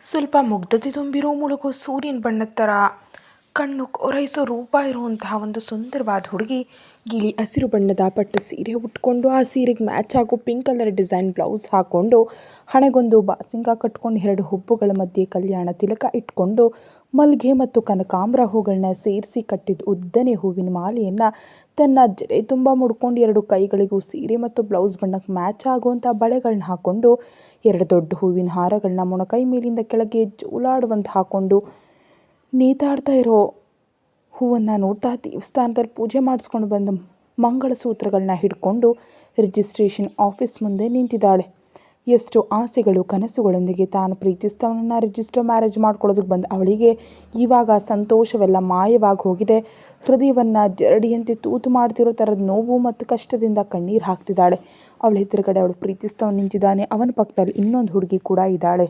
ಸ್ವಲ್ಪ ಮುಗ್ಧತೆ ತುಂಬಿರೋ ಮುಳುಗೋ ಸೂರ್ಯನ ಬಣ್ಣದ ಥರ ಕಣ್ಣು ಕೊರೈಸೋ ರೂಪ ಇರುವಂತಹ ಒಂದು ಸುಂದರವಾದ ಹುಡುಗಿ ಗಿಳಿ ಹಸಿರು ಬಣ್ಣದ ಪಟ್ಟು ಸೀರೆ ಉಟ್ಕೊಂಡು ಆ ಸೀರೆಗೆ ಮ್ಯಾಚ್ ಆಗೋ ಪಿಂಕ್ ಕಲರ್ ಡಿಸೈನ್ ಬ್ಲೌಸ್ ಹಾಕ್ಕೊಂಡು ಹಣೆಗೊಂದು ಬಾಸಿಂಗ ಕಟ್ಕೊಂಡು ಎರಡು ಹುಬ್ಬುಗಳ ಮಧ್ಯೆ ಕಲ್ಯಾಣ ತಿಲಕ ಇಟ್ಕೊಂಡು ಮಲ್ಗೆ ಮತ್ತು ಕನಕಾಂಬರ ಹೂಗಳನ್ನ ಸೇರಿಸಿ ಕಟ್ಟಿದ ಉದ್ದನೆ ಹೂವಿನ ಮಾಲೆಯನ್ನು ತನ್ನ ಜಡೆ ತುಂಬ ಮುಡ್ಕೊಂಡು ಎರಡು ಕೈಗಳಿಗೂ ಸೀರೆ ಮತ್ತು ಬ್ಲೌಸ್ ಬಣ್ಣಕ್ಕೆ ಮ್ಯಾಚ್ ಆಗುವಂಥ ಬಳೆಗಳನ್ನ ಹಾಕ್ಕೊಂಡು ಎರಡು ದೊಡ್ಡ ಹೂವಿನ ಹಾರಗಳನ್ನ ಮೊಣಕೈ ಮೇಲಿಂದ ಕೆಳಗೆ ಜೋಲಾಡುವಂತ ಹಾಕ್ಕೊಂಡು ನೇತಾಡ್ತಾ ಇರೋ ಹೂವನ್ನು ನೋಡ್ತಾ ದೇವಸ್ಥಾನದಲ್ಲಿ ಪೂಜೆ ಮಾಡಿಸ್ಕೊಂಡು ಬಂದು ಮಂಗಳಸೂತ್ರಗಳನ್ನ ಹಿಡ್ಕೊಂಡು ರಿಜಿಸ್ಟ್ರೇಷನ್ ಆಫೀಸ್ ಮುಂದೆ ನಿಂತಿದ್ದಾಳೆ. ಎಷ್ಟು ಆಸೆಗಳು ಕನಸುಗಳೊಂದಿಗೆ ತಾನು ಪ್ರೀತಿಸ್ತವನನ್ನು ರಿಜಿಸ್ಟರ್ ಮ್ಯಾರೇಜ್ ಮಾಡ್ಕೊಳ್ಳೋದಕ್ಕೆ ಬಂದು ಅವಳಿಗೆ ಇವಾಗ ಸಂತೋಷವೆಲ್ಲ ಮಾಯವಾಗಿ ಹೋಗಿದೆ. ಹೃದಯವನ್ನು ಜರಡಿಯಂತೆ ತೂತು ಮಾಡ್ತಿರೋ ಥರದ ನೋವು ಮತ್ತು ಕಷ್ಟದಿಂದ ಕಣ್ಣೀರು ಹಾಕ್ತಿದ್ದಾಳೆ. ಅವಳ ಎದುರುಗಡೆ ಅವಳು ಪ್ರೀತಿಸ್ತವನು ನಿಂತಿದ್ದಾನೆ. ಅವನ ಪಕ್ಕದಲ್ಲಿ ಇನ್ನೊಂದು ಹುಡುಗಿ ಕೂಡ ಇದ್ದಾಳೆ.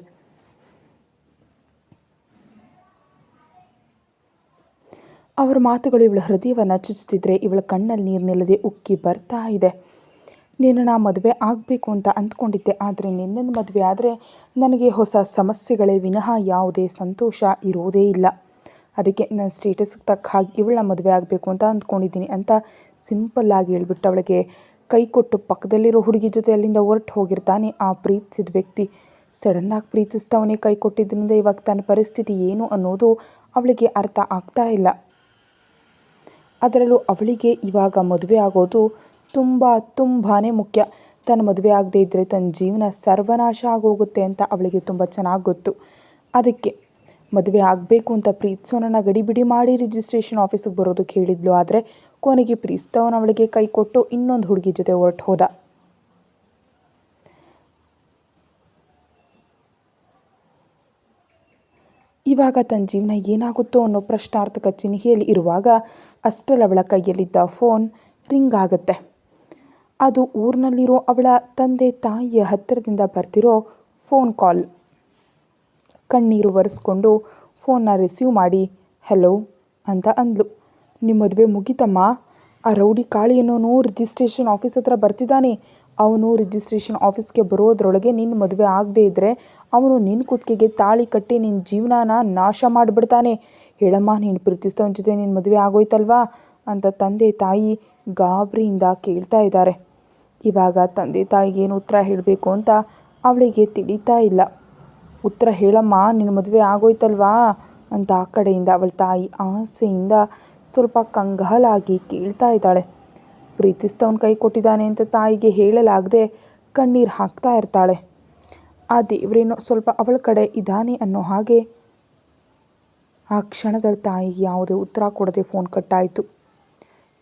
ಅವರ ಮಾತುಗಳು ಇವಳ ಹೃದಯವನ್ನು ಚುಚ್ಚುತ್ತಿದ್ರೆ ಇವಳ ಕಣ್ಣಲ್ಲಿ ನೀರು ನಿಲ್ಲದೆ ಉಕ್ಕಿ ಬರ್ತಾ ಇದೆ. ನಿನ್ನನ್ನು ಮದುವೆ ಆಗಬೇಕು ಅಂತ ಅಂದ್ಕೊಂಡಿದ್ದೆ, ಆದರೆ ನಿನ್ನನ್ನು ಮದುವೆ ಆದರೆ ನನಗೆ ಹೊಸ ಸಮಸ್ಯೆಗಳೇ ವಿನಃ ಯಾವುದೇ ಸಂತೋಷ ಇರೋದೇ ಇಲ್ಲ. ಅದಕ್ಕೆ ನನ್ನ ಸ್ಟೇಟಸ್ಗೆ ತಕ್ಕ ಹಾಗೆ ಇವಳನ್ನ ಮದುವೆ ಆಗಬೇಕು ಅಂತ ಅಂದ್ಕೊಂಡಿದ್ದೀನಿ ಅಂತ ಸಿಂಪಲ್ಲಾಗಿ ಹೇಳ್ಬಿಟ್ಟು ಅವಳಿಗೆ ಕೈ ಕೊಟ್ಟು ಪಕ್ಕದಲ್ಲಿರೋ ಹುಡುಗಿ ಜೊತೆ ಅಲ್ಲಿಂದ ಹೊರಟು ಹೋಗಿರ್ತಾನೆ ಆ ಪ್ರೀತಿಸಿದ ವ್ಯಕ್ತಿ. ಸಡನ್ನಾಗಿ ಪ್ರೀತಿಸ್ತವನೇ ಕೈ ಕೊಟ್ಟಿದ್ದರಿಂದ ಇವಾಗ ತನ್ನ ಪರಿಸ್ಥಿತಿ ಏನು ಅನ್ನೋದು ಅವಳಿಗೆ ಅರ್ಥ ಆಗ್ತಾ ಇಲ್ಲ. ಅದರಲ್ಲೂ ಅವಳಿಗೆ ಇವಾಗ ಮದುವೆ ಆಗೋದು ತುಂಬಾ ಮುಖ್ಯ. ತನ್ನ ಮದುವೆ ಆಗದೇ ಇದ್ದರೆ ತನ್ನ ಜೀವನ ಸರ್ವನಾಶ ಆಗೋಗುತ್ತೆ ಅಂತ ಅವಳಿಗೆ ತುಂಬ ಚೆನ್ನಾಗಿ ಗೊತ್ತು. ಅದಕ್ಕೆ ಮದುವೆ ಆಗಬೇಕು ಅಂತ ಪ್ರೀತಿಸೋನನ್ನು ಗಡಿಬಿಡಿ ಮಾಡಿ ರಿಜಿಸ್ಟ್ರೇಷನ್ ಆಫೀಸಿಗೆ ಬರೋದಕ್ಕೆ ಹೇಳಿದ್ಲು. ಆದರೆ ಕೊನೆಗೆ ಪ್ರೀತಿಸ್ತವನು ಅವಳಿಗೆ ಕೈ ಕೊಟ್ಟು ಇನ್ನೊಂದು ಹುಡುಗಿ ಜೊತೆ ಹೊರಟು ಹೋದ. ಇವಾಗ ತನ್ನ ಜೀವನ ಏನಾಗುತ್ತೋ ಅನ್ನೋ ಪ್ರಶ್ನಾರ್ಥಕ ಚಿಹ್ನೆಯಲ್ಲಿ ಇರುವಾಗ ಅಷ್ಟರಲ್ಲಿ ಅವಳ ಕೈಯಲ್ಲಿದ್ದ ಫೋನ್ ರಿಂಗ್ ಆಗುತ್ತೆ. ಅದು ಊರಿನಲ್ಲಿರೋ ಅವಳ ತಂದೆ ತಾಯಿಯ ಹತ್ತಿರದಿಂದ ಬರ್ತಿರೋ ಫೋನ್ ಕಾಲ್. ಕಣ್ಣೀರು ಒರೆಸ್ಕೊಂಡು ಫೋನ್ನ ರಿಸೀವ್ ಮಾಡಿ ಹೆಲೋ ಅಂತ ಅಂದ್ಲು. ನಿಮ್ಮ ಮದುವೆ ಮುಗಿತಮ್ಮ, ಆ ರೌಡಿ ಕಾಳಿ ಅನ್ನೋನು ರಿಜಿಸ್ಟ್ರೇಷನ್ ಆಫೀಸ್ ಹತ್ರ ಬರ್ತಿದ್ದಾನೆ. ಅವನು ರಿಜಿಸ್ಟ್ರೇಷನ್ ಆಫೀಸ್ಗೆ ಬರೋದ್ರೊಳಗೆ ನಿನ್ನ ಮದುವೆ ಆಗದೇ ಇದ್ದರೆ ಅವನು ನಿನ್ನ ಕುತ್ತಿಗೆಗೆ ತಾಳಿ ಕಟ್ಟಿ ನಿನ್ನ ಜೀವನಾನ ನಾಶ ಮಾಡಿಬಿಡ್ತಾನೆ. ಹೇಳಮ್ಮ, ನೀನು ಪ್ರೀತಿಸ್ತವನ ಜೊತೆ ನಿನ್ನ ಮದುವೆ ಆಗೋಯ್ತಲ್ವಾ ಅಂತ ತಂದೆ ತಾಯಿ ಗಾಬರಿಯಿಂದ ಕೇಳ್ತಾ ಇದ್ದಾರೆ. ಇವಾಗ ತಂದೆ ತಾಯಿಗೆ ಏನು ಉತ್ತರ ಹೇಳಬೇಕು ಅಂತ ಅವಳಿಗೆ ತಿಳಿತಾ ಇಲ್ಲ. ಉತ್ತರ ಹೇಳಮ್ಮ, ನಿನ್ನ ಮದುವೆ ಆಗೋಯ್ತಲ್ವಾ ಅಂತ ಆ ಕಡೆಯಿಂದ ಅವಳ ತಾಯಿ ಆಸೆಯಿಂದ ಸ್ವಲ್ಪ ಕಂಗಾಲಾಗಿ ಕೇಳ್ತಾ ಇದ್ದಾಳೆ. ಪ್ರೀತಿಸ್ತವನ ಕೈ ಕೊಟ್ಟಿದ್ದಾನೆ ಅಂತ ತಾಯಿಗೆ ಹೇಳಲಾಗದೆ ಕಣ್ಣೀರು ಹಾಕ್ತಾ ಇರ್ತಾಳೆ. ಆ ದೇವರೇನೋ ಸ್ವಲ್ಪ ಅವಳ ಕಡೆ ಇದ್ದಾನೆ ಅನ್ನೋ ಹಾಗೆ ಆ ಕ್ಷಣದಲ್ಲಿ ತಾಯಿಗೆ ಯಾವುದೇ ಉತ್ತರ ಕೊಡದೆ ಫೋನ್ ಕಟ್ಟಾಯಿತು.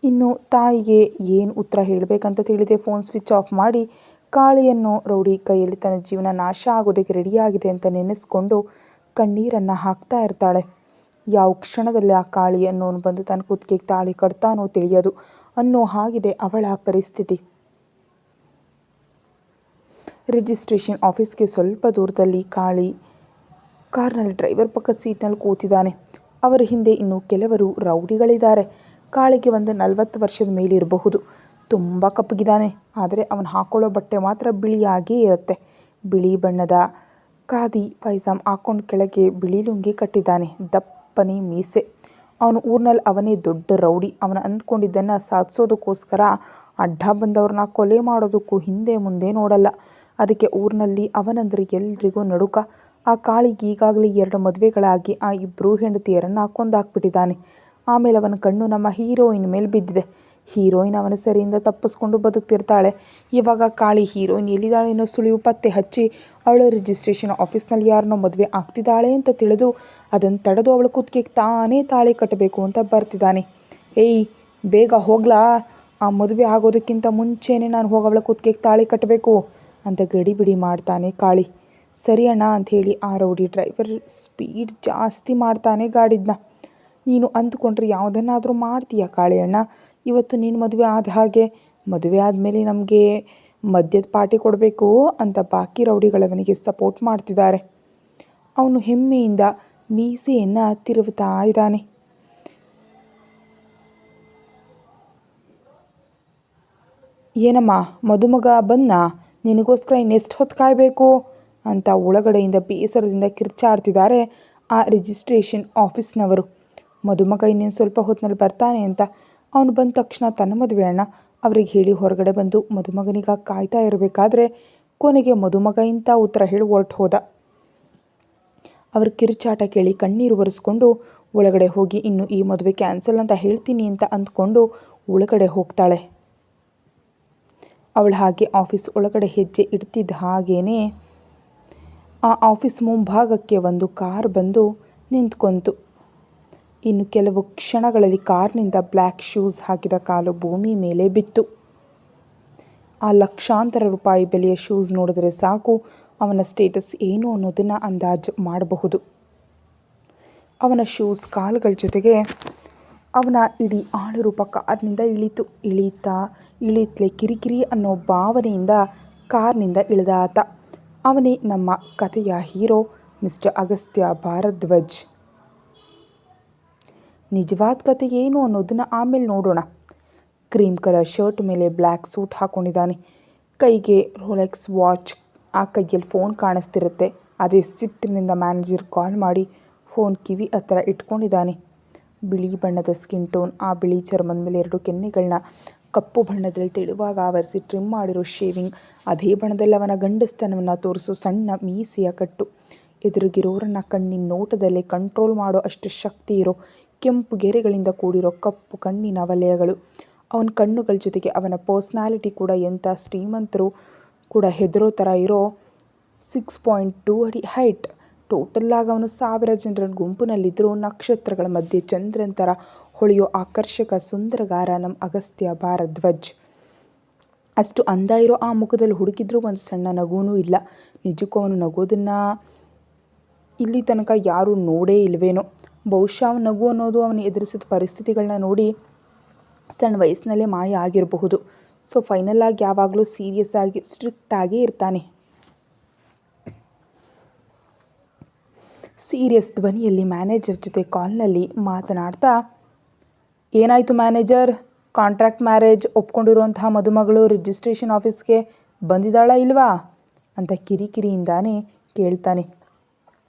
ಇನ್ನು ತಾಯಿಗೆ ಏನು ಉತ್ತರ ಹೇಳಬೇಕಂತ ತಿಳಿದೆ ಫೋನ್ ಸ್ವಿಚ್ ಆಫ್ ಮಾಡಿ ಕಾಳಿಯನ್ನು ರೌಡಿ ಕೈಯಲ್ಲಿ ತನ್ನ ಜೀವನ ನಾಶ ಆಗೋದಕ್ಕೆ ರೆಡಿಯಾಗಿದೆ ಅಂತ ನೆನೆಸ್ಕೊಂಡು ಕಣ್ಣೀರನ್ನು ಹಾಕ್ತಾ ಇರ್ತಾಳೆ. ಯಾವ ಕ್ಷಣದಲ್ಲಿ ಆ ಕಾಳಿ ಅನ್ನೋನು ಬಂದು ತನ್ನ ಕುತ್ತಿಗೆಗೆ ತಾಳಿ ಕಟ್ತಾನೋ ತಿಳಿಯೋದು ಅನ್ನೋ ಹಾಗಿದೆ ಅವಳ ಪರಿಸ್ಥಿತಿ. ರಿಜಿಸ್ಟ್ರೇಷನ್ ಆಫೀಸ್ಗೆ ಸ್ವಲ್ಪ ದೂರದಲ್ಲಿ ಕಾಳಿ ಕಾರ್ನಲ್ಲಿ ಡ್ರೈವರ್ ಪಕ್ಕ ಸೀಟ್ನಲ್ಲಿ ಕೂತಿದ್ದಾನೆ. ಅವರ ಹಿಂದೆ ಇನ್ನೂ ಕೆಲವರು ರೌಡಿಗಳಿದ್ದಾರೆ. ಕಾಳಿಗೆ ಒಂದು 40 ವರ್ಷದ ಮೇಲಿರಬಹುದು. ತುಂಬ ಕಪ್ಪಗಿದ್ದಾನೆ. ಆದರೆ ಅವನು ಹಾಕೊಳ್ಳೋ ಬಟ್ಟೆ ಮಾತ್ರ ಬಿಳಿಯಾಗೇ ಇರುತ್ತೆ. ಬಿಳಿ ಬಣ್ಣದ ಖಾದಿ ಪೈಜಾಮ್ ಹಾಕ್ಕೊಂಡು ಕೆಳಗೆ ಬಿಳಿ ಲುಂಗಿ ಕಟ್ಟಿದ್ದಾನೆ. ದಪ್ಪನೆ ಮೀಸೆ. ಅವನು ಊರಿನಲ್ಲಿ ಅವನೇ ದೊಡ್ಡ ರೌಡಿ. ಅವನು ಅಂದ್ಕೊಂಡಿದ್ದನ್ನು ಸಾಧಿಸೋದಕ್ಕೋಸ್ಕರ ಅಡ್ಡ ಬಂದವ್ರನ್ನ ಕೊಲೆ ಮಾಡೋದಕ್ಕೂ ಹಿಂದೆ ಮುಂದೆ ನೋಡಲ್ಲ. ಅದಕ್ಕೆ ಊರಿನಲ್ಲಿ ಅವನಂದ್ರೆ ಎಲ್ರಿಗೂ ನಡುಕ. ಆ ಕಾಳಿಗೆ ಈಗಾಗಲೇ 2 ಮದುವೆಗಳಾಗಿ ಆ 2 ಹೆಂಡತಿಯರನ್ನು ಕೊಂದಾಕ್ಬಿಟ್ಟಿದ್ದಾನೆ. ಆಮೇಲೆ ಅವನ ಕಣ್ಣು ನಮ್ಮ ಹೀರೋಯಿನ್ ಮೇಲೆ ಬಿದ್ದಿದೆ. ಹೀರೋಯಿನ್ ಅವನ ಸರಿಯಿಂದ ತಪ್ಪಿಸ್ಕೊಂಡು ಬದುಕ್ತಿರ್ತಾಳೆ. ಇವಾಗ ಕಾಳಿ ಹೀರೋಯಿನ್ ಎಲ್ಲಿದ್ದಾಳೆ ಅನ್ನೋ ಸುಳಿವು ಪತ್ತೆ ಹಚ್ಚಿ ಅವಳು ರಿಜಿಸ್ಟ್ರೇಷನ್ ಆಫೀಸ್ನಲ್ಲಿ ಯಾರನ್ನೋ ಮದುವೆ ಆಗ್ತಿದ್ದಾಳೆ ಅಂತ ತಿಳಿದು ಅದನ್ನು ತಡೆದು ಅವಳ ಕುತ್ತಿಗೆಗೆ ತಾನೇ ತಾಳಿ ಕಟ್ಟಬೇಕು ಅಂತ ಬರ್ತಿದ್ದಾನೆ. ಏಯ್, ಬೇಗ ಹೋಗ್ಲಾ, ಆ ಮದುವೆ ಆಗೋದಕ್ಕಿಂತ ಮುಂಚೆನೇ ನಾನು ಹೋಗಿ ಅವಳ ಕುತ್ತಿಗೆಗೆ ತಾಳಿ ಕಟ್ಟಬೇಕು ಅಂತ ಗಡಿಬಿಡಿ ಮಾಡ್ತಾನೆ ಕಾಳಿ. ಸರಿ ಅಣ್ಣ ಅಂಥೇಳಿ ಆ ರೌಡಿ ಡ್ರೈವರ್ ಸ್ಪೀಡ್ ಜಾಸ್ತಿ ಮಾಡ್ತಾನೆ ಗಾಡಿದನ್ನ. ನೀನು ಅಂದ್ಕೊಂಡ್ರೆ ಯಾವುದನ್ನಾದರೂ ಮಾಡ್ತೀಯ ಕಾಳಿ ಅಣ್ಣ. ಇವತ್ತು ನೀನು ಮದುವೆ ಆದ ಹಾಗೆ ಮದುವೆ ಆದಮೇಲೆ ನಮಗೆ ಮದ್ಯದ ಪಾರ್ಟಿ ಕೊಡಬೇಕು ಅಂತ ಬಾಕಿ ರೌಡಿಗಳವನಿಗೆ ಸಪೋರ್ಟ್ ಮಾಡ್ತಿದ್ದಾರೆ. ಅವನು ಹೆಮ್ಮೆಯಿಂದ ಮೀಸೆಯನ್ನು ತಿರುವುತ್ತಾ ಇದ್ದಾನೆ. ಏನಮ್ಮ, ಮದುಮಗ ಬಂದ? ನಿನಗೋಸ್ಕರ ಇನ್ನೆಷ್ಟು ಹೊತ್ತು ಕಾಯಬೇಕು? ಅಂತ ಒಳಗಡೆಯಿಂದ ಬೇಸರದಿಂದ ಕಿರ್ಚಾಡ್ತಿದ್ದಾರೆ ಆ ರಿಜಿಸ್ಟ್ರೇಷನ್ ಆಫೀಸ್ನವರು. ಮದುಮಗ ಇನ್ನೇನು ಸ್ವಲ್ಪ ಹೊತ್ತಿನಲ್ಲಿ ಬರ್ತಾನೆ ಅಂತ. ಅವನು ಬಂದ ತಕ್ಷಣ ತನ್ನ ಮದುವೆ ಅಣ್ಣ ಅವ್ರಿಗೆ ಹೇಳಿ ಹೊರಗಡೆ ಬಂದು ಮದುಮಗನಿಗ ಕಾಯ್ತಾ ಇರಬೇಕಾದ್ರೆ ಕೊನೆಗೆ ಮದುಮಗ ಇಂಥ ಉತ್ತರ ಹೇಳಿ ಹೊರಟು ಹೋದ. ಅವ್ರ ಕಿರುಚಾಟ ಕೇಳಿ ಕಣ್ಣೀರು ಒರೆಸ್ಕೊಂಡು ಒಳಗಡೆ ಹೋಗಿ ಇನ್ನು ಈ ಮದುವೆ ಕ್ಯಾನ್ಸಲ್ ಅಂತ ಹೇಳ್ತೀನಿ ಅಂತ ಅಂದ್ಕೊಂಡು ಒಳಗಡೆ ಹೋಗ್ತಾಳೆ. ಅವಳು ಹಾಗೆ ಆಫೀಸ್ ಒಳಗಡೆ ಹೆಜ್ಜೆ ಇಡ್ತಿದ್ದ ಹಾಗೇನೆ ಆ ಆಫೀಸ್ ಮುಂಭಾಗಕ್ಕೆ ಒಂದು ಕಾರ್ ಬಂದು ನಿಂತ್ಕೊಂತು. ಇನ್ನು ಕೆಲವು ಕ್ಷಣಗಳಲ್ಲಿ ಕಾರ್ನಿಂದ ಬ್ಲ್ಯಾಕ್ ಶೂಸ್ ಹಾಕಿದ ಕಾಲು ಭೂಮಿ ಮೇಲೆ ಬಿತ್ತು. ಆ ಲಕ್ಷಾಂತರ ರೂಪಾಯಿ ಬೆಲೆಯ ಶೂಸ್ ನೋಡಿದ್ರೆ ಸಾಕು ಅವನ ಸ್ಟೇಟಸ್ ಏನು ಅನ್ನೋದನ್ನು ಅಂದಾಜು ಮಾಡಬಹುದು. ಅವನ ಶೂಸ್ ಕಾಲುಗಳ ಜೊತೆಗೆ ಅವನ ಇಡೀ ಆಳುರೂಪ ಕಾರ್ನಿಂದ ಇಳೀತ್ಲೆ ಕಿರಿಕಿರಿ ಅನ್ನೋ ಭಾವನೆಯಿಂದ ಕಾರ್ನಿಂದ ಇಳಿದ ಆತ. ಅವನೇ ನಮ್ಮ ಕಥೆಯ ಹೀರೋ ಮಿಸ್ಟರ್ ಅಗಸ್ತ್ಯ ಭಾರದ್ವಾಜ್. ನಿಜವಾದ ಕತೆ ಏನು ಅನ್ನೋದನ್ನು ಆಮೇಲೆ ನೋಡೋಣ. ಕ್ರೀಮ್ ಕಲರ್ ಶರ್ಟ್ ಮೇಲೆ ಬ್ಲ್ಯಾಕ್ ಸೂಟ್ ಹಾಕ್ಕೊಂಡಿದ್ದಾನೆ. ಕೈಗೆ ರೋಲೆಕ್ಸ್ ವಾಚ್, ಆ ಕೈಯಲ್ಲಿ ಫೋನ್ ಕಾಣಿಸ್ತಿರುತ್ತೆ. ಅದೇ ಸಿಟ್ಟಿನಿಂದ ಮ್ಯಾನೇಜರ್ ಕಾಲ್ ಮಾಡಿ ಫೋನ್ ಕಿವಿ ಹತ್ರ ಇಟ್ಕೊಂಡಿದ್ದಾನೆ. ಬಿಳಿ ಬಣ್ಣದ ಸ್ಕಿನ್ ಟೋನ್, ಆ ಬಿಳಿ ಚರ್ಮದ ಮೇಲೆ 2 ಕೆನ್ನೆಗಳನ್ನ ಕಪ್ಪು ಬಣ್ಣದಲ್ಲಿ ತೆಳುವಾಗ ಆವರಿಸಿ ಟ್ರಿಮ್ ಮಾಡಿರೋ ಶೇವಿಂಗ್, ಅದೇ ಬಣ್ಣದಲ್ಲಿ ಅವನ ಗಂಡಸ್ತನವನ್ನು ತೋರಿಸೋ ಸಣ್ಣ ಮೀಸೆಯ ಕಟ್ಟು, ಎದುರಿಗಿರೋರನ್ನ ಕಣ್ಣಿನ ನೋಟದಲ್ಲೇ ಕಂಟ್ರೋಲ್ ಮಾಡೋ ಅಷ್ಟು ಶಕ್ತಿ ಇರೋ ಕೆಂಪು ಗೆರೆಗಳಿಂದ ಕೂಡಿರೋ ಕಪ್ಪು ಕಣ್ಣಿನ ವಲಯಗಳು, ಅವನ ಕಣ್ಣುಗಳ ಜೊತೆಗೆ ಅವನ ಪರ್ಸ್ನಾಲಿಟಿ ಕೂಡ ಎಂಥ ಶ್ರೀಮಂತರು ಕೂಡ ಹೆದರೋ ಥರ ಇರೋ 6.2 ಅಡಿ ಹೈಟ್. ಟೋಟಲ್ಲಾಗಿ ಅವನು 1000 ಜನರ ಗುಂಪಿನಲ್ಲಿದ್ದರೂ ನಕ್ಷತ್ರಗಳ ಮಧ್ಯೆ ಚಂದ್ರನ ಥರ ಹೊಳೆಯೋ ಆಕರ್ಷಕ ಸುಂದರಗಾರ ನಮ್ಮ ಅಗಸ್ತ್ಯ ಭಾರದ್ವಾಜ್. ಅಷ್ಟು ಅಂದ ಇರೋ ಆ ಮುಖದಲ್ಲಿ ಹುಡುಕಿದ್ರೂ ಒಂದು ಸಣ್ಣ ನಗುನೂ ಇಲ್ಲ. ನಿಜಕ್ಕೂ ಅವನು ನಗೋದನ್ನು ಇಲ್ಲಿ ತನಕ ಯಾರೂ ನೋಡೇ ಇಲ್ವೇನೋ. ಬಹುಶಃ ಅವನ ನಗು ಅನ್ನೋದು ಅವನು ಎದುರಿಸಿದ ಪರಿಸ್ಥಿತಿಗಳನ್ನ ನೋಡಿ ಸಣ್ಣ ವಯಸ್ಸಿನಲ್ಲೇ ಮಾಯ ಆಗಿರಬಹುದು. ಸೊ ಫೈನಲ್ ಆಗಿ ಯಾವಾಗಲೂ ಸೀರಿಯಸ್ ಆಗಿ ಸ್ಟ್ರಿಕ್ಟಾಗೇ ಇರ್ತಾನೆ. ಸೀರಿಯಸ್ ಧ್ವನಿಯಲ್ಲಿ ಮ್ಯಾನೇಜರ್ ಜೊತೆ ಕಾಲ್ನಲ್ಲಿ ಮಾತನಾಡ್ತಾ, ಏನಾಯಿತು ಮ್ಯಾನೇಜರ್, ಕಾಂಟ್ರಾಕ್ಟ್ ಮ್ಯಾರೇಜ್ ಒಪ್ಕೊಂಡಿರುವಂತಹ ಮದುಮಗಳು ರಿಜಿಸ್ಟ್ರೇಷನ್ ಆಫೀಸ್ಗೆ ಬಂದಿದ್ದಾಳಾ ಇಲ್ವಾ ಅಂತ ಕಿರಿಕಿರಿಯಿಂದಾನೇ ಕೇಳ್ತಾನೆ.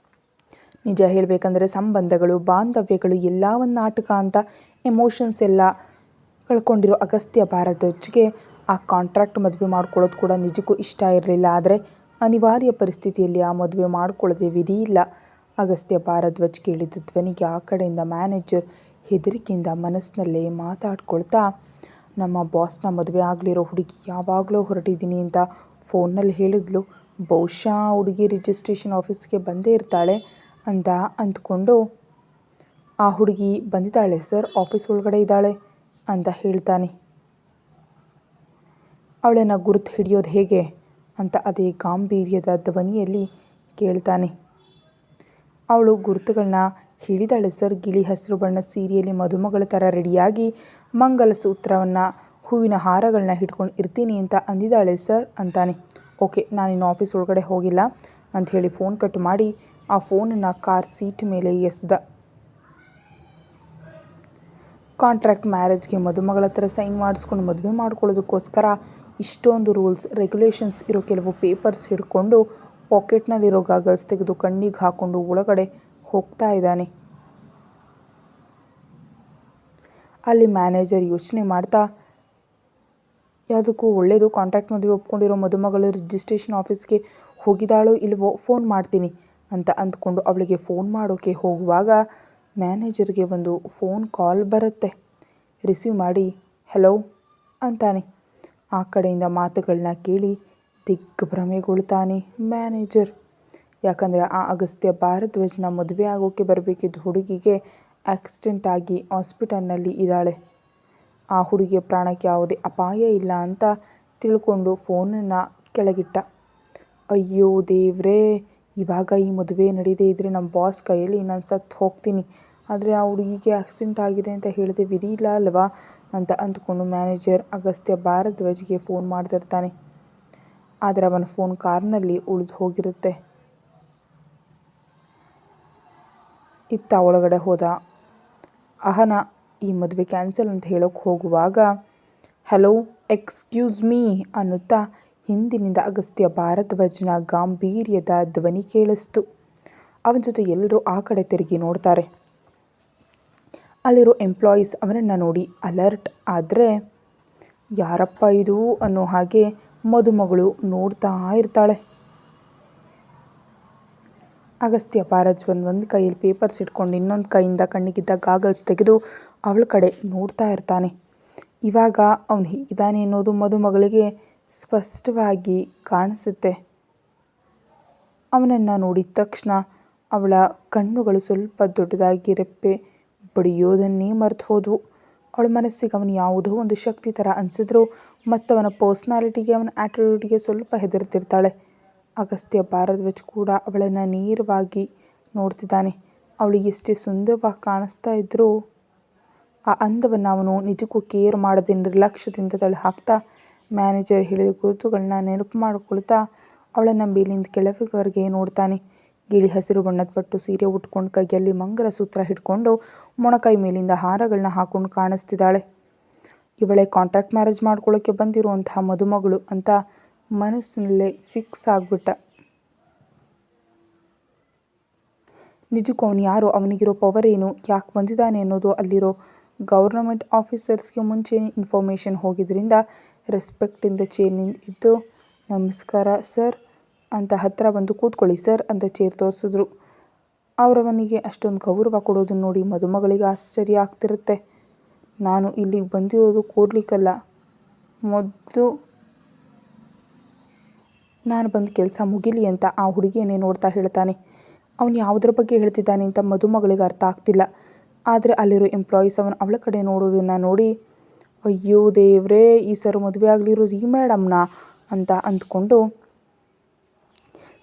ನಿಜ ಹೇಳಬೇಕಂದ್ರೆ ಸಂಬಂಧಗಳು, ಬಾಂಧವ್ಯಗಳು ಎಲ್ಲ ಒಂದು ನಾಟಕ ಅಂತ ಎಮೋಷನ್ಸ್ ಎಲ್ಲ ಕಳ್ಕೊಂಡಿರೋ ಅಗಸ್ತ್ಯ ಭಾರದ್ವಾಜ್ಗೆ ಆ ಕಾಂಟ್ರಾಕ್ಟ್ ಮದುವೆ ಮಾಡ್ಕೊಳ್ಳೋದು ಕೂಡ ನಿಜಕ್ಕೂ ಇಷ್ಟ ಇರಲಿಲ್ಲ. ಆದರೆ ಅನಿವಾರ್ಯ ಪರಿಸ್ಥಿತಿಯಲ್ಲಿ ಆ ಮದುವೆ ಮಾಡ್ಕೊಳ್ಳೋದೇ ವಿಧಿ ಇಲ್ಲ. ಅಗಸ್ತ್ಯ ಭಾರದ್ವಾಜ್ ಕೇಳಿದ ಧ್ವನಿಗೆ ಆ ಕಡೆಯಿಂದ ಮ್ಯಾನೇಜರ್ ಹೆದರಿಕೆಯಿಂದ ಮನಸ್ಸಿನಲ್ಲೇ ಮಾತಾಡ್ಕೊಳ್ತಾ, ನಮ್ಮ ಬಾಸ್ನ ಮದುವೆ ಆಗಲಿರೋ ಹುಡುಗಿ ಯಾವಾಗಲೂ ಹೊರಟಿದ್ದೀನಿ ಅಂತ ಫೋನ್ನಲ್ಲಿ ಹೇಳಿದ್ಲು. ಬಹುಶಃ ಆ ಹುಡುಗಿ ರಿಜಿಸ್ಟ್ರೇಷನ್ ಆಫೀಸ್ಗೆ ಬಂದೇ ಇರ್ತಾಳೆ ಅಂತ ಅಂದ್ಕೊಂಡು, ಆ ಹುಡುಗಿ ಬಂದಿದ್ದಾಳೆ ಸರ್, ಆಫೀಸ್ ಒಳಗಡೆ ಇದ್ದಾಳೆ ಅಂತ ಹೇಳ್ತಾನೆ. ಅವಳನ್ನು ಗುರುತು ಹಿಡಿಯೋದು ಹೇಗೆ ಅಂತ ಅದೇ ಗಾಂಭೀರ್ಯದ ಧ್ವನಿಯಲ್ಲಿ ಕೇಳ್ತಾನೆ. ಅವಳು ಗುರುತುಗಳನ್ನ ಹೇಳಿದಾಳೆ ಸರ್, ಗಿಳಿ ಹಸಿರು ಬಣ್ಣ ಸೀರೆಯಲ್ಲಿ ಮದುಮಗಳ ಥರ ರೆಡಿಯಾಗಿ ಮಂಗಲಸೂತ್ರವನ್ನು ಹೂವಿನ ಹಾರಗಳನ್ನ ಹಿಡ್ಕೊಂಡು ಇರ್ತೀನಿ ಅಂತ ಅಂದಿದ್ದಾಳೆ ಸರ್ ಅಂತಾನೆ. ಓಕೆ, ನಾನಿನ್ನು ಆಫೀಸ್ ಒಳಗಡೆ ಹೋಗಿಲ್ಲ ಅಂತ ಹೇಳಿ ಫೋನ್ ಕಟ್ ಮಾಡಿ ಆ ಫೋನನ್ನು ಕಾರ್ ಸೀಟ್ ಮೇಲೆ ಎಸೆದ. ಕಾಂಟ್ರಾಕ್ಟ್ ಮ್ಯಾರೇಜ್ಗೆ ಮದುಮಗಳ ಹತ್ರ ಸೈನ್ ಮಾಡಿಸ್ಕೊಂಡು ಮದುವೆ ಮಾಡ್ಕೊಳ್ಳೋದಕ್ಕೋಸ್ಕರ ಇಷ್ಟೊಂದು ರೂಲ್ಸ್ ರೆಗ್ಯುಲೇಷನ್ಸ್ ಇರೋ ಕೆಲವು ಪೇಪರ್ಸ್ ಹಿಡ್ಕೊಂಡು ಪಾಕೆಟ್ನಲ್ಲಿರೋ ಗಾಗಲ್ಸ್ ತೆಗೆದು ಕಣ್ಣಿಗೆ ಹಾಕ್ಕೊಂಡು ಒಳಗಡೆ ಹೋಗ್ತಾ ಇದ್ದಾನೆ. ಅಲ್ಲಿ ಮ್ಯಾನೇಜರ್ ಯೋಚನೆ ಮಾಡ್ತಾ, ಯಾವುದಕ್ಕೂ ಒಳ್ಳೆಯದು, ಕಾಂಟ್ರಾಕ್ಟ್ ಮದುವೆ ಒಪ್ಕೊಂಡಿರೋ ಮದುಮಗಳು ರಿಜಿಸ್ಟ್ರೇಷನ್ ಆಫೀಸ್ಗೆ ಹೋಗಿದ್ದಾಳೋ ಇಲ್ವೋ ಫೋನ್ ಮಾಡ್ತೀನಿ ಅಂತ ಅಂದ್ಕೊಂಡು ಅವಳಿಗೆ ಫೋನ್ ಮಾಡೋಕ್ಕೆ ಹೋಗುವಾಗ ಮ್ಯಾನೇಜರ್ಗೆ ಒಂದು ಫೋನ್ ಕಾಲ್ ಬರುತ್ತೆ. ರಿಸೀವ್ ಮಾಡಿ ಹೆಲೋ ಅಂತಾನೆ. ಆ ಕಡೆಯಿಂದ ಮಾತುಗಳನ್ನ ಕೇಳಿ ದಿಗ್ಭ್ರಮೆಗೊಳ್ತಾನೆ ಮ್ಯಾನೇಜರ್. ಯಾಕಂದರೆ ಆ ಅಗಸ್ತ್ಯ ಭಾರದ್ವಾಜ್ನ ಮದುವೆ ಆಗೋಕ್ಕೆ ಬರಬೇಕಿದ್ದ ಹುಡುಗಿಗೆ ಆಕ್ಸಿಡೆಂಟ್ ಆಗಿ ಹಾಸ್ಪಿಟಲ್ನಲ್ಲಿ ಇದ್ದಾಳೆ. ಆ ಹುಡುಗಿಯ ಪ್ರಾಣಕ್ಕೆ ಯಾವುದೇ ಅಪಾಯ ಇಲ್ಲ ಅಂತ ತಿಳ್ಕೊಂಡು ಫೋನನ್ನು ಕೆಳಗಿಟ್ಟ. ಅಯ್ಯೋ ದೇವ್ರೇ, ಇವಾಗ ಈ ಮದುವೆ ನಡೀದೇ ಇದ್ದರೆ ನಮ್ಮ ಬಾಸ್ ಕೈಯಲ್ಲಿ ನಾನು ಸತ್ತು ಹೋಗ್ತೀನಿ. ಆದರೆ ಆ ಹುಡುಗಿಗೆ ಆಕ್ಸಿಡೆಂಟ್ ಆಗಿದೆ ಅಂತ ಹೇಳಿದೆ ವಿಧಿ ಇಲ್ಲ ಅಲ್ವಾ ಅಂತ ಅಂದ್ಕೊಂಡು ಮ್ಯಾನೇಜರ್ ಅಗಸ್ತ್ಯ ಭಾರದ್ವಾಜ್ಗೆ ಫೋನ್ ಮಾಡ್ತಿರ್ತಾನೆ. ಆದರೆ ಅವನ ಫೋನ್ ಕಾರ್ನಲ್ಲಿ ಉಳಿದು ಹೋಗಿರುತ್ತೆ. ಇತ್ತ ಒಳಗಡೆ ಹೋದ ಅಹನ ಈ ಮದುವೆ ಕ್ಯಾನ್ಸಲ್ ಅಂತ ಹೇಳೋಕ್ಕೆ ಹೋಗುವಾಗ, ಹಲೋ ಎಕ್ಸ್ಕ್ಯೂಸ್ ಮೀ ಅನ್ನುತ್ತಾ ಹಿಂದಿನಿಂದ ಅಗಸ್ತ್ಯ ಭಾರದ್ವಾಜ್ನ ಗಾಂಭೀರ್ಯದ ಧ್ವನಿ ಕೇಳಿಸ್ತು. ಅವನ ಜೊತೆ ಎಲ್ಲರೂ ಆ ಕಡೆ ತಿರುಗಿ ನೋಡ್ತಾರೆ. ಅಲ್ಲಿರೋ ಎಂಪ್ಲಾಯೀಸ್ ಅವನನ್ನು ನೋಡಿ ಅಲರ್ಟ್ ಆದರೆ, ಯಾರಪ್ಪ ಇದು ಅನ್ನೋ ಹಾಗೆ ಮದುಮಗಳು ನೋಡ್ತಾ ಇರ್ತಾಳೆ. ಅಗಸ್ತ್ಯ ಭಾರದ್ವಾಜ್ ಒಂದು ಕೈಯಲ್ಲಿ ಪೇಪರ್ಸ್ ಇಟ್ಕೊಂಡು ಇನ್ನೊಂದು ಕೈಯಿಂದ ಕಣ್ಣಿಗಿದ್ದ ಗಾಗಲ್ಸ್ ತೆಗೆದು ಅವಳ ಕಡೆ ನೋಡ್ತಾ ಇರ್ತಾನೆ. ಇವಾಗ ಅವನು ಹೀಗಿದ್ದಾನೆ ಅನ್ನೋದು ಮದುಮಗಳಿಗೆ ಸ್ಪಷ್ಟವಾಗಿ ಕಾಣಿಸುತ್ತೆ. ಅವನನ್ನು ನೋಡಿದ ತಕ್ಷಣ ಅವಳ ಕಣ್ಣುಗಳು ಸ್ವಲ್ಪ ದೊಡ್ಡದಾಗಿ ರೆಪ್ಪೆ ಬಡಿಯೋದನ್ನೇ ಮರೆತು ಹೋದವು. ಅವಳ ಮನಸ್ಸಿಗೆ ಅವನು ಯಾವುದೋ ಒಂದು ಶಕ್ತಿ ಥರ ಅನಿಸಿದ್ರು ಮತ್ತು ಅವನ ಪರ್ಸ್ನಾಲಿಟಿಗೆ ಅವನ ಆ್ಯಟಿಟ್ಯೂಡ್ಗೆ ಸ್ವಲ್ಪ ಹೆದರ್ತಿರ್ತಾಳೆ. ಅಗಸ್ತ್ಯ ಭಾರದ್ವಾಜ್ ಕೂಡ ಅವಳನ್ನು ನೇರವಾಗಿ ನೋಡ್ತಿದ್ದಾನೆ. ಅವಳಿಗೆ ಎಷ್ಟೇ ಸುಂದರವಾಗಿ ಕಾಣಿಸ್ತಾ ಇದ್ದರೂ ಆ ಅಂದವನ್ನು ಅವನು ನಿಜಕ್ಕೂ ಕೇರ್ ಮಾಡದೆ ನಿರ್ಲಕ್ಷ್ಯದಿಂದ ತಳ್ಳಿ ಹಾಕ್ತಾ ಮ್ಯಾನೇಜರ್ ಹೇಳಿದ ಗುರುತುಗಳನ್ನ ನೆನಪು ಮಾಡಿಕೊಳ್ತಾ ಅವಳನ್ನು ಮೇಲಿಂದ ಕೆಳವರೆಗೆ ನೋಡ್ತಾನೆ. ಗಿಳಿ ಹಸಿರು ಬಣ್ಣದ ಪಟ್ಟು ಸೀರೆ ಉಟ್ಕೊಂಡು ಕೈಯಲ್ಲಿ ಮಂಗಲಸೂತ್ರ ಹಿಡ್ಕೊಂಡು ಮೊಣಕೈ ಮೇಲಿಂದ ಹಾರಗಳನ್ನ ಹಾಕೊಂಡು ಕಾಣಿಸ್ತಿದ್ದಾಳೆ. ಇವಳೇ ಕಾಂಟ್ರಾಕ್ಟ್ ಮ್ಯಾರೇಜ್ ಮಾಡ್ಕೊಳ್ಳೋಕ್ಕೆ ಬಂದಿರುವಂತಹ ಮದುಮಗಳು ಅಂತ ಮನಸ್ಸಿನಲ್ಲೇ ಫಿಕ್ಸ್ ಆಗಿಬಿಟ್ಟ. ನಿಜಕ್ಕೂ ಅವನು ಯಾರು, ಅವನಿಗಿರೋ ಪವರ್ ಏನು, ಯಾಕೆ ಬಂದಿದ್ದಾನೆ ಅನ್ನೋದು ಅಲ್ಲಿರೋ ಗೌರ್ನಮೆಂಟ್ ಆಫೀಸರ್ಸ್ಗೆ ಮುಂಚೆನೇ ಇನ್ಫಾರ್ಮೇಷನ್ ಹೋಗಿದ್ದರಿಂದ ರೆಸ್ಪೆಕ್ಟಿಂದ ಚೇರ್ನಿಂದ ಇದ್ದು ನಮಸ್ಕಾರ ಸರ್ ಅಂತ ಹತ್ತಿರ ಬಂದು ಕೂತ್ಕೊಳ್ಳಿ ಸರ್ ಅಂತ ಚೇರ್ ತೋರಿಸಿದ್ರು. ಅವರವನಿಗೆ ಅಷ್ಟೊಂದು ಗೌರವ ಕೊಡೋದನ್ನು ನೋಡಿ ಮದುಮಗಳಿಗೆ ಆಶ್ಚರ್ಯ ಆಗ್ತಿರುತ್ತೆ. ನಾನು ಇಲ್ಲಿಗೆ ಬಂದಿರೋದು ಕೂರ್ಲಿಕ್ಕಲ್ಲ, ಮೊದಲು ನಾನು ಬಂದು ಕೆಲಸ ಮುಗಿಲಿ ಅಂತ ಆ ಹುಡುಗಿಯನ್ನೇ ನೋಡ್ತಾ ಹೇಳ್ತಾನೆ. ಅವನು ಯಾವುದರ ಬಗ್ಗೆ ಹೇಳ್ತಿದ್ದಾನೆ ಅಂತ ಮದುಮಗಳಿಗೆ ಅರ್ಥ ಆಗ್ತಿಲ್ಲ. ಆದರೆ ಅಲ್ಲಿರೋ ಎಂಪ್ಲಾಯೀಸ್ ಅವಳ ಕಡೆ ನೋಡೋದನ್ನು ನೋಡಿ, ಅಯ್ಯೋ ದೇವ್ರೇ, ಈ ಸರ್ ಮದುವೆ ಆಗಲಿರೋದು ಈ ಮೇಡಮ್ನ ಅಂತ ಅಂದ್ಕೊಂಡು,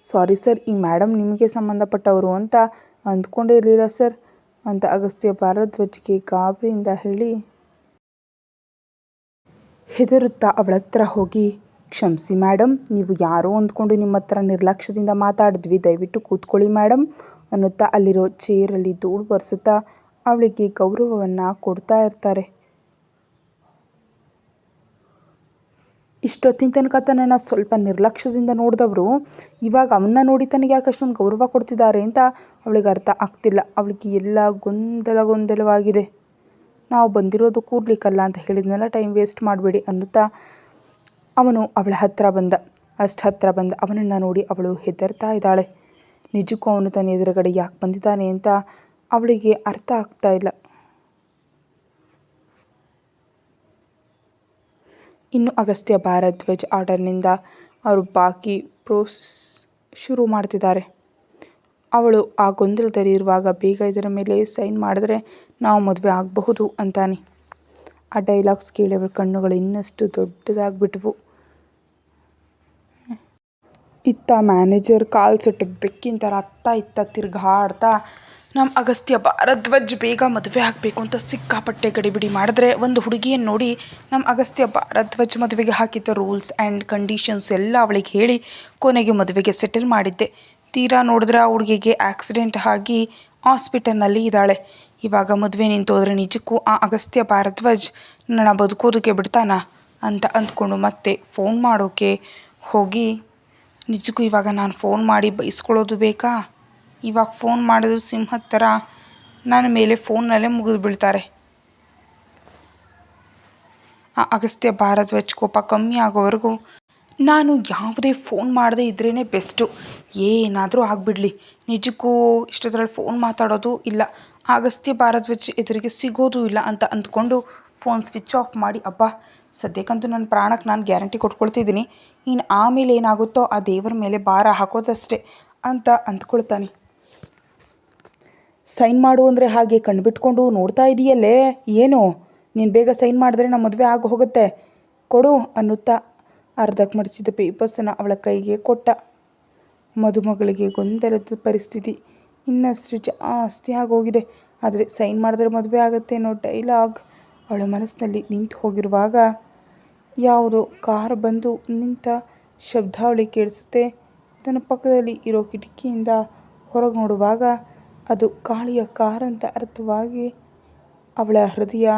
ಸಾರಿ ಸರ್, ಈ ಮೇಡಮ್ ನಿಮಗೆ ಸಂಬಂಧಪಟ್ಟವರು ಅಂತ ಅಂದ್ಕೊಂಡೇ ಇರಲಿಲ್ಲ ಸರ್ ಅಂತ ಅಗಸ್ತ್ಯ ಭಾರದ್ವಾಜ್ಗೆ ಗಾಬರಿಯಿಂದ ಹೇಳಿ ಹೆದರುತ್ತಾ ಅವಳ ಹತ್ರ ಹೋಗಿ, ಕ್ಷಮಿಸಿ ಮೇಡಮ್, ನೀವು ಯಾರೋ ಅಂದ್ಕೊಂಡು ನಿಮ್ಮ ಹತ್ರ ನಿರ್ಲಕ್ಷ್ಯದಿಂದ ಮಾತಾಡಿದ್ವಿ, ದಯವಿಟ್ಟು ಕೂತ್ಕೊಳ್ಳಿ ಮೇಡಮ್ ಅನ್ನುತ್ತಾ ಅಲ್ಲಿರೋ ಚೇರಲ್ಲಿ ಧೂಳು ಬರ್ಸುತ್ತಾ ಅವಳಿಗೆ ಗೌರವವನ್ನು ಕೊಡ್ತಾ ಇರ್ತಾರೆ. ಇಷ್ಟೊತ್ತಿನ ತನಕ ತನ್ನನ್ನು ಸ್ವಲ್ಪ ನಿರ್ಲಕ್ಷ್ಯದಿಂದ ನೋಡಿದವರು ಇವಾಗ ಅವನ್ನ ನೋಡಿ ತನಗೆ ಯಾಕೆ ಅಷ್ಟೊಂದು ಗೌರವ ಕೊಡ್ತಿದ್ದಾರೆ ಅಂತ ಅವಳಿಗೆ ಅರ್ಥ ಆಗ್ತಿಲ್ಲ. ಅವಳಿಗೆ ಎಲ್ಲ ಗೊಂದಲವಾಗಿದೆ. ನಾವು ಬಂದಿರೋದು ಕೂರ್ಲಿಕ್ಕಲ್ಲ ಅಂತ ಹೇಳಿದ್ನೆಲ್ಲ, ಟೈಮ್ ವೇಸ್ಟ್ ಮಾಡಬೇಡಿ ಅನ್ನುತ್ತಾ ಅವನು ಅವಳ ಹತ್ತಿರ ಬಂದ. ಅಷ್ಟು ಹತ್ತಿರ ಬಂದ ಅವನನ್ನು ನೋಡಿ ಅವಳು ಹೆದರ್ತಾ ಇದ್ದಾಳೆ. ನಿಜಕ್ಕೂ ಅವನು ತನ್ನ ಎದುರುಗಡೆ ಯಾಕೆ ಬಂದಿದ್ದಾನೆ ಅಂತ ಅವಳಿಗೆ ಅರ್ಥ ಆಗ್ತಾ ಇಲ್ಲ. ಇನ್ನು ಅಗಸ್ತ್ಯ ಭಾರದ್ವಾಜ್ ಆರ್ಡರ್ನಿಂದ ಅವರು ಬಾಕಿ ಪ್ರೋಸೆಸ್ ಶುರು ಮಾಡ್ತಿದ್ದಾರೆ. ಅವಳು ಆ ಗೊಂದಲದಲ್ಲಿ ಇರುವಾಗ ಬೇಗ ಇದರ ಮೇಲೆ ಸೈನ್ ಮಾಡಿದ್ರೆ ನಾವು ಮದುವೆ ಆಗಬಹುದು ಅಂತಾನೆ. ಆ ಡೈಲಾಗ್ಸ್ ಕೇಳಿ ಅವಳ ಕಣ್ಣುಗಳು ಇನ್ನಷ್ಟು ದೊಡ್ಡದಾಗ್ಬಿಟ್ವು. ಇತ್ತ ಮ್ಯಾನೇಜರ್ ಕಾಲು ಸುಟ್ಟು ಬೆಕ್ಕಿನ ಥರ ಅತ್ತ ಇತ್ತ ತಿರ್ಗಾಡ್ತಾ ನಮ್ಮ ಅಗಸ್ತ್ಯ ಭಾರದ್ವಾಜ್ ಬೇಗ ಮದುವೆ ಆಗಬೇಕು ಅಂತ ಸಿಕ್ಕಾಪಟ್ಟೆ ಗಡಿಬಿಡಿ ಮಾಡಿದ್ರೆ, ಒಂದು ಹುಡುಗಿಯನ್ನು ನೋಡಿ ನಮ್ಮ ಅಗಸ್ತ್ಯ ಭಾರದ್ವಾಜ್ ಮದುವೆಗೆ ಹಾಕಿದ್ದ ರೂಲ್ಸ್ ಆ್ಯಂಡ್ ಕಂಡೀಷನ್ಸ್ ಎಲ್ಲ ಅವಳಿಗೆ ಹೇಳಿ ಕೊನೆಗೆ ಮದುವೆಗೆ ಸೆಟಲ್ ಮಾಡಿದ್ದೆ. ತೀರಾ ನೋಡಿದ್ರೆ ಆ ಹುಡುಗಿಗೆ ಆಕ್ಸಿಡೆಂಟ್ ಆಗಿ ಹಾಸ್ಪಿಟಲ್ನಲ್ಲಿ ಇದ್ದಾಳೆ. ಇವಾಗ ಮದುವೆ ನಿಂತೋದ್ರೆ ನಿಜಕ್ಕೂ ಆ ಅಗಸ್ತ್ಯ ಭಾರದ್ವಾಜ್ ನನ್ನ ಬದುಕೋದಕ್ಕೆ ಬಿಡ್ತಾನಾ ಅಂತ ಅಂದ್ಕೊಂಡು ಮತ್ತೆ ಫೋನ್ ಮಾಡೋಕ್ಕೆ ಹೋಗಿ, ನಿಜಕ್ಕೂ ಇವಾಗ ನಾನು ಫೋನ್ ಮಾಡಿ ಬೈಸ್ಕೊಳ್ಳೋದು ಬೇಕಾ? ಇವಾಗ ಫೋನ್ ಮಾಡಿದ್ರು ಸಿಂಹದ ಥರ ನನ್ನ ಮೇಲೆ ಫೋನ್ನಲ್ಲೇ ಮುಗಿದು ಬೀಳ್ತಾರೆ. ಆ ಅಗಸ್ತ್ಯ ಭಾರದ್ವಾಜ್ ಕೋಪ ಕಮ್ಮಿ ಆಗೋವರೆಗೂ ನಾನು ಯಾವುದೇ ಫೋನ್ ಮಾಡದೇ ಇದ್ರೇ ಬೆಸ್ಟು. ಏನಾದರೂ ಆಗಿಬಿಡಲಿ, ನಿಜಕ್ಕೂ ಇಷ್ಟೊತ್ತರಲ್ಲಿ ಫೋನ್ ಮಾತಾಡೋದು ಇಲ್ಲ, ಅಗಸ್ತ್ಯ ಭಾರದ್ವಾಜ್ ಎದುರಿಗೆ ಸಿಗೋದು ಇಲ್ಲ ಅಂತ ಅಂದ್ಕೊಂಡು ಫೋನ್ ಸ್ವಿಚ್ ಆಫ್ ಮಾಡಿ, ಅಬ್ಬಾ ಸದ್ಯಕ್ಕಂತೂ ನನ್ನ ಪ್ರಾಣಕ್ಕೆ ನಾನು ಗ್ಯಾರಂಟಿ ಕೊಟ್ಕೊಳ್ತಿದ್ದೀನಿ, ಇನ್ನು ಆಮೇಲೆ ಏನಾಗುತ್ತೋ ಆ ದೇವರ ಮೇಲೆ ಭಾರ ಹಾಕೋದಷ್ಟೇ ಅಂತ ಅಂದ್ಕೊಳ್ತಾನೆ. ಸೈನ್ ಮಾಡು ಅಂದರೆ ಹಾಗೆ ಕಣ್ಬಿಟ್ಕೊಂಡು ನೋಡ್ತಾ ಇದೆಯಲ್ಲೇ, ಏನು ನೀನು ಬೇಗ ಸೈನ್ ಮಾಡಿದ್ರೆ ನಮ್ಮ ಮದುವೆ ಆಗಿ ಹೋಗುತ್ತೆ, ಕೊಡು ಅನ್ನುತ್ತಾ ಅರ್ಧಕ್ಕೆ ಮಡಚಿದ ಪೇಪರ್ಸನ್ನು ಅವಳ ಕೈಗೆ ಕೊಟ್ಟ. ಮದುಮಗಳಿಗೆ ಗೊಂದಲದ ಪರಿಸ್ಥಿತಿ ಇನ್ನಷ್ಟು ಜಾಸ್ತಿ ಆಗೋಗಿದೆ. ಆದರೆ ಸೈನ್ ಮಾಡಿದ್ರೆ ಮದುವೆ ಆಗುತ್ತೆ ಅನ್ನೋ ಡೈಲಾಗ್ ಅವಳ ಮನಸ್ಸಿನಲ್ಲಿ ನಿಂತು ಹೋಗಿರುವಾಗ ಯಾವುದೋ ಕಾರ್ ಬಂದು ನಿಂತ ಶಬ್ದ ಅವಳಿಗೆ ಕೇಳಿಸುತ್ತೆ. ತನ್ನ ಪಕ್ಕದಲ್ಲಿ ಇರೋ ಕಿಟಕಿಯಿಂದ ಹೊರಗೆ ನೋಡುವಾಗ ಅದು ಕಾಳಿಯ ಕಾರ್ ಅಂತ ಅರ್ಥವಾಗಿ ಅವಳ ಹೃದಯ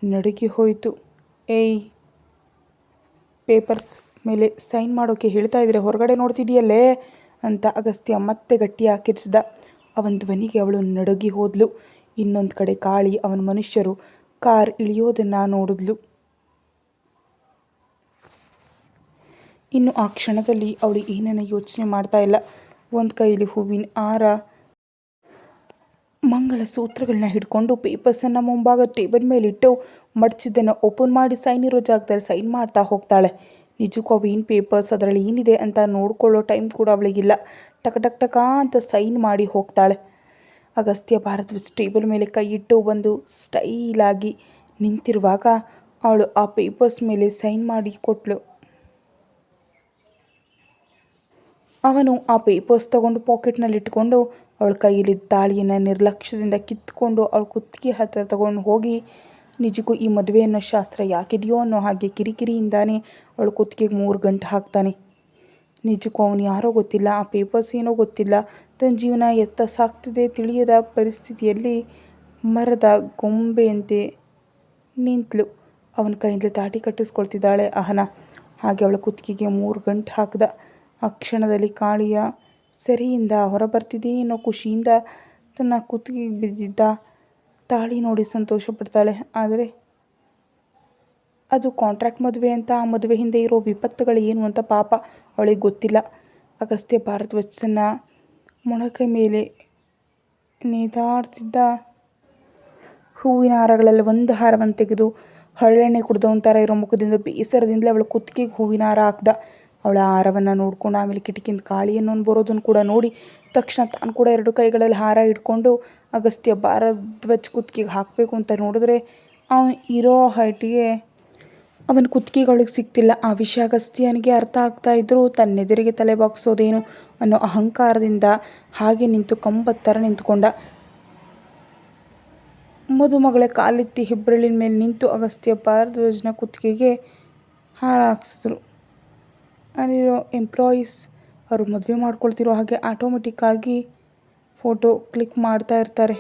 ನಡುಗಿ ಹೋಯಿತು. ಏಯ್, ಪೇಪರ್ಸ್ ಮೇಲೆ ಸೈನ್ ಮಾಡೋಕ್ಕೆ ಹೇಳ್ತಾ ಇದ್ರೆ ಹೊರಗಡೆ ನೋಡ್ತಿದೆಯಲ್ಲೇ ಅಂತ ಅಗಸ್ತ್ಯ ಮತ್ತೆ ಗಟ್ಟಿಯಾಗಿ ಕಿರ್ಚಿದ. ಅವನ ಧ್ವನಿಗೆ ಅವಳು ನಡುಗಿ ಹೋದ್ಲು. ಇನ್ನೊಂದು ಕಡೆ ಕಾಳಿ ಅವನ ಮನುಷ್ಯರು ಕಾರ್ ಇಳಿಯೋದನ್ನು ನೋಡಿದ್ಲು. ಇನ್ನು ಆ ಕ್ಷಣದಲ್ಲಿ ಅವಳು ಏನನ್ನ ಯೋಚನೆ ಮಾಡ್ತಾ ಇಲ್ಲ. ಒಂದು ಕೈಯಲ್ಲಿ ಹೂವಿನ ಹಾರ, ಮಂಗಲಸೂತ್ರಗಳನ್ನ ಹಿಡ್ಕೊಂಡು ಪೇಪರ್ಸನ್ನು ಮುಂಭಾಗ ಟೇಬಲ್ ಮೇಲಿಟ್ಟು ಮಡಚಿದ್ದನ್ನು ಓಪನ್ ಮಾಡಿ ಸೈನ್ ಇರೋ ಜಾಗದಲ್ಲಿ ಸೈನ್ ಮಾಡ್ತಾ ಹೋಗ್ತಾಳೆ. ನಿಜಕ್ಕೂ ಅವೇನು ಪೇಪರ್ಸ್, ಅದರಲ್ಲಿ ಏನಿದೆ ಅಂತ ನೋಡ್ಕೊಳ್ಳೋ ಟೈಮ್ ಕೂಡ ಅವಳಿಗಿಲ್ಲ. ಟಕ ಟಕ್ ಟಕ ಅಂತ ಸೈನ್ ಮಾಡಿ ಹೋಗ್ತಾಳೆ. ಅಗಸ್ತ್ಯ ಭಾರದ್ವಾಜ್ ಟೇಬಲ್ ಮೇಲೆ ಕೈ ಇಟ್ಟು ಒಂದು ಸ್ಟೈಲಾಗಿ ನಿಂತಿರುವಾಗ ಅವಳು ಆ ಪೇಪರ್ಸ್ ಮೇಲೆ ಸೈನ್ ಮಾಡಿ ಕೊಟ್ಲು. ಅವನು ಆ ಪೇಪರ್ಸ್ ತಗೊಂಡು ಪಾಕೆಟ್ನಲ್ಲಿ ಇಟ್ಕೊಂಡು ಅವಳ ಕೈಯಲ್ಲಿ ತಾಳಿಯನ್ನು ನಿರ್ಲಕ್ಷ್ಯದಿಂದ ಕಿತ್ಕೊಂಡು ಅವಳ ಕುತ್ತಿಗೆ ಹತ್ತಿರ ತಗೊಂಡು ಹೋಗಿ, ನಿಜಕ್ಕೂ ಈ ಮದುವೆ ಅನ್ನೋ ಶಾಸ್ತ್ರ ಯಾಕಿದೆಯೋ ಅನ್ನೋ ಹಾಗೆ ಕಿರಿಕಿರಿಯಿಂದಾನೇ ಅವಳ ಕುತ್ತಿಗೆಗೆ 3 ಗಂಟೆ ಹಾಕ್ತಾನೆ. ನಿಜಕ್ಕೂ ಅವನು ಯಾರೋ ಗೊತ್ತಿಲ್ಲ, ಆ ಪೇಪರ್ಸ್ ಏನೋ ಗೊತ್ತಿಲ್ಲ, ತನ್ನ ಜೀವನ ಎತ್ತ ಸಾಗ್ತಿದೆ ತಿಳಿಯದ ಪರಿಸ್ಥಿತಿಯಲ್ಲಿ ಮರದ ಗೊಂಬೆಯಂತೆ ನಿಂತಳು. ಅವನ ಕೈಯಿಂದ ತಾಟಿ ಕಟ್ಟಿಸ್ಕೊಳ್ತಿದ್ದಾಳೆ ಅಹನಾ. ಹಾಗೆ ಅವಳ ಕುತ್ತಿಗೆಗೆ 3 ಗಂಟೆ ಹಾಕಿದ. ಆ ಕ್ಷಣದಲ್ಲಿ ಕಾಳಿಯ ಸೆರೆಯಿಂದ ಹೊರಬರ್ತಿದ್ದೀನಿ ಅನ್ನೋ ಖುಷಿಯಿಂದ ತನ್ನ ಕುತ್ತಿಗೆಗೆ ಬಿದ್ದಿದ್ದ ತಾಳಿ ನೋಡಿ ಸಂತೋಷ ಪಡ್ತಾಳೆ. ಆದರೆ ಅದು ಕಾಂಟ್ರಾಕ್ಟ್ ಮದುವೆ ಅಂತ, ಆ ಮದುವೆ ಹಿಂದೆ ಇರೋ ವಿಪತ್ತುಗಳು ಏನು ಅಂತ ಪಾಪ ಅವಳಿಗೆ ಗೊತ್ತಿಲ್ಲ. ಅಗಸ್ತ್ಯ ಭಾರದ್ವಾಜನ ಮೊಣಕೈ ಮೇಲೆ ನೇತಾಡ್ತಿದ್ದ ಹೂವಿನ ಹಾರಗಳಲ್ಲಿ ಒಂದು ಹಾರವನ್ನು ತೆಗೆದು ಹರಳೆಣ್ಣೆ ಕುಡಿದವನ ಥರ ಇರೋ ಮುಖದಿಂದ ಬೇಸರದಿಂದಲೇ ಅವಳ ಕುತ್ತಿಗೆಗೆ ಹೂವಿನ ಹಾರ ಹಾಕ್ದ. ಅವಳ ಹಾರವನ್ನು ನೋಡ್ಕೊಂಡು ಆಮೇಲೆ ಕಿಟಕಿಯಿಂದ ಕಾಳಿ ಅನ್ನೋನು ಬರೋದನ್ನು ಕೂಡ ನೋಡಿ ತಕ್ಷಣ ತಾನು ಕೂಡ 2 ಕೈಗಳಲ್ಲಿ ಹಾರ ಹಿಡ್ಕೊಂಡು ಅಗಸ್ತ್ಯ ಭಾರದ್ವಾಜ್ ಕುತ್ತಿಗೆಗೆ ಹಾಕಬೇಕು ಅಂತ ನೋಡಿದ್ರೆ ಅವನು ಇರೋ ಹೈಟಿಗೆ ಅವನ ಕುತ್ತಿಗೆಗೆ ಅವಳಿಗೆ ಸಿಗ್ತಿಲ್ಲ. ಆ ವಿಷಯ ಅಗಸ್ತ್ಯನಿಗೆ ಅರ್ಥ ಆಗ್ತಾ ಇದ್ದರೂ ತನ್ನೆದುರಿಗೆ ತಲೆ ಬಾಗಿಸೋದೇನು ಅನ್ನೋ ಅಹಂಕಾರದಿಂದ ಹಾಗೆ ನಿಂತು ಕಂಬದ ಥರ ನಿಂತ್ಕೊಂಡ. ಮದುಮಗಳ ಕಾಲೆತ್ತಿ ಹೆಬ್ಬೆರಳಿನ ಮೇಲೆ ನಿಂತು ಅಗಸ್ತ್ಯ ಭಾರದ್ವಾಜ್ನ ಕುತ್ತಿಗೆಗೆ ಹಾರ ಹಾಕ್ಸಿದ್ರು. ಅಲ್ಲಿರೋ ಎಂಪ್ಲಾಯೀಸ್ ಅವರು ಮದುವೆ ಮಾಡ್ಕೊಳ್ತಿರೋ ಹಾಗೆ ಆಟೋಮೆಟಿಕ್ಕಾಗಿ ಫೋಟೋ ಕ್ಲಿಕ್ ಮಾಡ್ತಾ ಇರ್ತಾರೆ.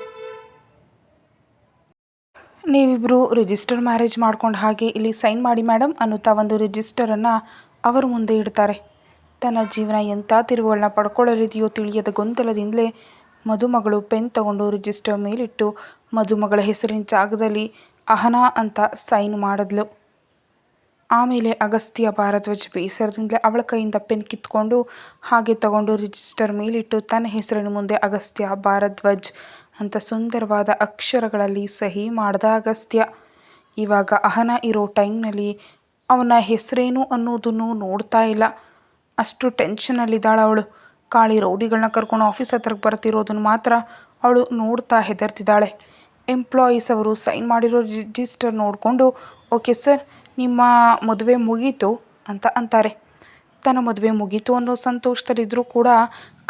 ನೀವಿಬ್ಬರು ರಿಜಿಸ್ಟರ್ ಮ್ಯಾರೇಜ್ ಮಾಡ್ಕೊಂಡು ಹಾಗೆ ಇಲ್ಲಿ ಸೈನ್ ಮಾಡಿ ಮೇಡಮ್ ಅನ್ನುತ್ತಾ ಒಂದು ರಿಜಿಸ್ಟರನ್ನು ಅವರ ಮುಂದೆ ಇಡ್ತಾರೆ. ತನ್ನ ಜೀವನ ಎಂಥ ತಿರುವುಗಳನ್ನ ಪಡ್ಕೊಳ್ಳಲಿದೆಯೋ ತಿಳಿಯದ ಗೊಂದಲದಿಂದಲೇ ಮದುಮಗಳು ಪೆನ್ ತಗೊಂಡು ರಿಜಿಸ್ಟರ್ ಮೇಲಿಟ್ಟು ಮದುಮಗಳ ಹೆಸರಿನ ಜಾಗದಲ್ಲಿ ಅಹನಾ ಅಂತ ಸೈನ್ ಮಾಡಿದ್ಲು. ಆಮೇಲೆ ಅಗಸ್ತ್ಯ ಭಾರದ್ವಾಜ್ ಬೇಸರದಿಂದಲೇ ಅವಳ ಕೈಯಿಂದ ಪೆನ್ ಕಿತ್ಕೊಂಡು ಹಾಗೆ ತಗೊಂಡು ರಿಜಿಸ್ಟರ್ ಮೇಲಿಟ್ಟು ತನ್ನ ಹೆಸರಿನ ಮುಂದೆ ಅಗಸ್ತ್ಯ ಭಾರದ್ವಾಜ್ ಅಂತ ಸುಂದರವಾದ ಅಕ್ಷರಗಳಲ್ಲಿ ಸಹಿ ಮಾಡ್ದ ಅಗಸ್ತ್ಯ. ಇವಾಗ ಅಹನಾ ಇರೋ ಟೈಮ್ನಲ್ಲಿ ಅವನ ಹೆಸರೇನು ಅನ್ನೋದನ್ನು ನೋಡ್ತಾ ಇಲ್ಲ. ಅಷ್ಟು ಟೆನ್ಷನಲ್ಲಿದ್ದಾಳೆ ಅವಳು. ಕಾಳಿ ರೌಡಿಗಳನ್ನ ಕರ್ಕೊಂಡು ಆಫೀಸ್ ಹತ್ರಕ್ಕೆ ಬರ್ತಿರೋದನ್ನು ಮಾತ್ರ ಅವಳು ನೋಡ್ತಾ ಹೆದರ್ತಿದ್ದಾಳೆ. ಎಂಪ್ಲಾಯೀಸ್ ಅವರು ಸೈನ್ ಮಾಡಿರೋ ರಿಜಿಸ್ಟರ್ ನೋಡಿಕೊಂಡು ಓಕೆ ಸರ್, ನಿಮ್ಮ ಮದುವೆ ಮುಗೀತು ಅಂತ ಅಂತಾರೆ. ತನ್ನ ಮದುವೆ ಮುಗೀತು ಅನ್ನೋ ಸಂತೋಷದಲ್ಲಿದ್ದರೂ ಕೂಡ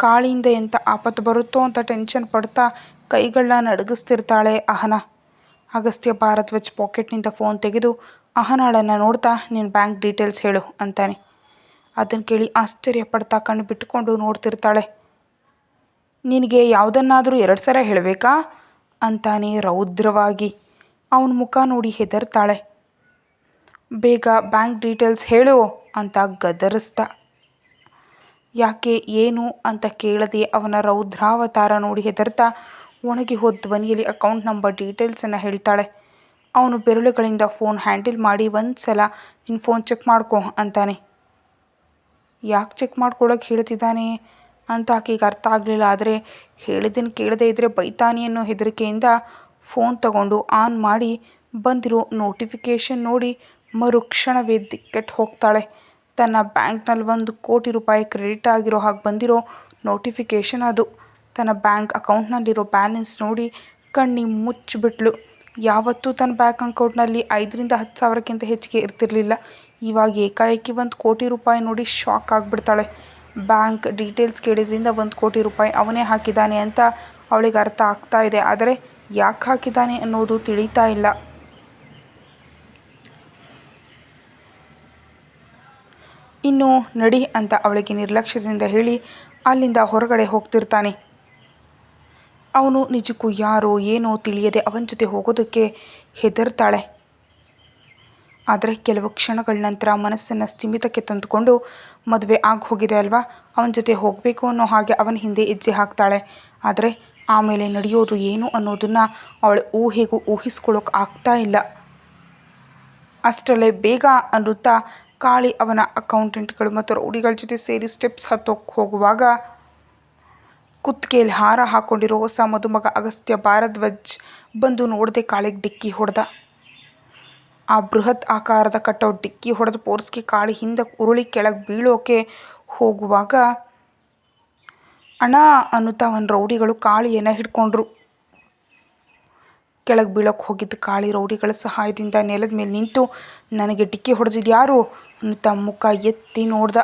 ಕಾಳಿಯಿಂದ ಎಂಥ ಆಪತ್ತು ಬರುತ್ತೋ ಅಂತ ಟೆನ್ಷನ್ ಪಡ್ತಾ ಕೈಗಳನ್ನ ನಡುಗಿಸ್ತಿರ್ತಾಳೆ ಅಹನಾ. ಅಗಸ್ತ್ಯ ಭಾರದ್ವಾಜ್ ಪಾಕೆಟ್ನಿಂದ ಫೋನ್ ತೆಗೆದು ಅಹನಾಳನ್ನು ನೋಡ್ತಾ ನಿನ್ನ ಬ್ಯಾಂಕ್ ಡೀಟೇಲ್ಸ್ ಹೇಳು ಅಂತಾನೆ. ಅದನ್ನು ಕೇಳಿ ಆಶ್ಚರ್ಯ ಪಡ್ತಾ ಕಣ್ಣು ಬಿಟ್ಟುಕೊಂಡು ನೋಡ್ತಿರ್ತಾಳೆ. ನಿನಗೆ ಯಾವುದನ್ನಾದರೂ 2 ಸಲ ಹೇಳಬೇಕಾ ಅಂತಾನೆ ರೌದ್ರವಾಗಿ. ಅವನ ಮುಖ ನೋಡಿ ಹೆದರ್ತಾಳೆ. ಬೇಗ ಬ್ಯಾಂಕ್ ಡೀಟೇಲ್ಸ್ ಹೇಳು ಅಂತ ಗದರಿಸ್ದ. ಯಾಕೆ ಏನು ಅಂತ ಕೇಳದೆ ಅವನ ರೌದ್ರಾವತಾರ ನೋಡಿ ಹೆದರ್ತಾ ಒಣಗಿ ಹೋದ ಧ್ವನಿಯಲ್ಲಿ ಅಕೌಂಟ್ ನಂಬರ್ ಡೀಟೇಲ್ಸನ್ನು ಹೇಳ್ತಾಳೆ. ಅವನು ಬೆರಳುಗಳಿಂದ ಫೋನ್ ಹ್ಯಾಂಡಲ್ ಮಾಡಿ 1 ಸಲ ನಿನ್ನ ಫೋನ್ ಚೆಕ್ ಮಾಡ್ಕೊ ಅಂತಾನೆ. ಯಾಕೆ ಚೆಕ್ ಮಾಡ್ಕೊಳ್ಳೋಕೆ ಹೇಳ್ತಿದ್ದಾನೆ ಅಂತ ಆಕೆಗೆ ಅರ್ಥ ಆಗಲಿಲ್ಲ. ಆದರೆ ಹೇಳಿದ್ದನ್ನು ಕೇಳದೇ ಇದ್ದರೆ ಬೈತಾನೆ ಅನ್ನೋ ಹೆದರಿಕೆಯಿಂದ ಫೋನ್ ತಗೊಂಡು ಆನ್ ಮಾಡಿ ಬಂದಿರೋ ನೋಟಿಫಿಕೇಷನ್ ನೋಡಿ ಮರುಕ್ಷಣವೇ ದಿಕ್ಕೆಟ್ಟು ಹೋಗ್ತಾಳೆ. ತನ್ನ ಬ್ಯಾಂಕ್ನಲ್ಲಿ 1 ಕೋಟಿ ರೂಪಾಯಿ ಕ್ರೆಡಿಟ್ ಆಗಿರೋ ಹಾಗೆ ಬಂದಿರೋ ನೋಟಿಫಿಕೇಷನ್ ಅದು. ತನ್ನ ಬ್ಯಾಂಕ್ ಅಕೌಂಟ್ನಲ್ಲಿರೋ ಬ್ಯಾಲೆನ್ಸ್ ನೋಡಿ ಕಣ್ಣಿ ಮುಚ್ಚಿಬಿಟ್ಲು. ಯಾವತ್ತೂ ತನ್ನ ಬ್ಯಾಂಕ್ ಅಕೌಂಟ್ನಲ್ಲಿ 5ರಿಂದ 10 ಸಾವಿರಕ್ಕಿಂತ ಹೆಚ್ಚಿಗೆ ಇರ್ತಿರ್ಲಿಲ್ಲ. ಇವಾಗ ಏಕಾಏಕಿ 1 ಕೋಟಿ ರೂಪಾಯಿ ನೋಡಿ ಶಾಕ್ ಆಗಿಬಿಡ್ತಾಳೆ. ಬ್ಯಾಂಕ್ ಡೀಟೇಲ್ಸ್ ಕೇಳಿದ್ರಿಂದ 1 ಕೋಟಿ ರೂಪಾಯಿ ಅವನೇ ಹಾಕಿದ್ದಾನೆ ಅಂತ ಅವಳಿಗೆ ಅರ್ಥ ಆಗ್ತಾ ಇದೆ. ಆದರೆ ಯಾಕೆ ಹಾಕಿದ್ದಾನೆ ಅನ್ನೋದು ತಿಳಿತಾ ಇಲ್ಲ. ಇನ್ನು ನಡಿ ಅಂತ ಅವಳಿಗೆ ನಿರ್ಲಕ್ಷ್ಯದಿಂದ ಹೇಳಿ ಅಲ್ಲಿಂದ ಹೊರಗಡೆ ಹೋಗ್ತಿರ್ತಾನೆ. ಅವನು ನಿಜಕ್ಕೂ ಯಾರೋ ಏನೋ ತಿಳಿಯದೆ ಅವನ ಜೊತೆ ಹೋಗೋದಕ್ಕೆ ಹೆದರ್ತಾಳೆ. ಆದರೆ ಕೆಲವು ಕ್ಷಣಗಳ ನಂತರ ಮನಸ್ಸನ್ನು ಸ್ಥಿಮಿತಕ್ಕೆ ತಂದುಕೊಂಡು ಮದುವೆ ಆಗಿ ಹೋಗಿದೆ ಅಲ್ವಾ, ಅವನ ಜೊತೆ ಹೋಗಬೇಕು ಅನ್ನೋ ಹಾಗೆ ಅವನ ಹಿಂದೆ ಹೆಜ್ಜೆ ಹಾಕ್ತಾಳೆ. ಆದರೆ ಆಮೇಲೆ ನಡೆಯೋದು ಏನು ಅನ್ನೋದನ್ನು ಅವಳು ಊಹೆಗೂ ಊಹಿಸ್ಕೊಳ್ಳೋಕೆ ಆಗ್ತಾ ಇಲ್ಲ. ಅಷ್ಟರಲ್ಲೇ ಬೇಗ ಅನ್ನುತ್ತಾ ಕಾಳಿ ಅವನ ಅಕೌಂಟೆಂಟ್ಗಳು ಮತ್ತು ರೌಡಿಗಳ ಜೊತೆ ಸೇರಿ ಸ್ಟೆಪ್ಸ್ ಹತ್ತೋಕೆ ಹೋಗುವಾಗ ಕುತ್ತಿಗೆಯಲ್ಲಿ ಹಾರ ಹಾಕ್ಕೊಂಡಿರೋ ಹೊಸ ಮದುಮಗ ಅಗಸ್ತ್ಯ ಭಾರದ್ವಾಜ್ ಬಂದು ನೋಡದೆ ಕಾಳಿಗೆ ಡಿಕ್ಕಿ ಹೊಡೆದ. ಆ ಬೃಹತ್ ಆಕಾರದ ಕಟೌಟ್ ಡಿಕ್ಕಿ ಹೊಡೆದ ಫೋರ್ಸ್ಗೆ ಕಾಳಿ ಹಿಂದೆ ಉರುಳಿ ಕೆಳಗೆ ಬೀಳೋಕೆ ಹೋಗುವಾಗ ಅಣ್ಣ ಅನ್ನುತ್ತಾ ಅವನ ರೌಡಿಗಳು ಕಾಳಿಯನ್ನು ಹಿಡ್ಕೊಂಡ್ರು. ಕೆಳಗೆ ಬೀಳೋಕೆ ಹೋಗಿದ್ದ ಕಾಳಿ ರೌಡಿಗಳ ಸಹಾಯದಿಂದ ನೆಲದ ಮೇಲೆ ನಿಂತು ನನಗೆ ಡಿಕ್ಕಿ ಹೊಡೆದಿದ್ದು ಯಾರು ಅನ್ನುತ್ತಾ ಮುಖ ಎತ್ತಿ ನೋಡ್ದ.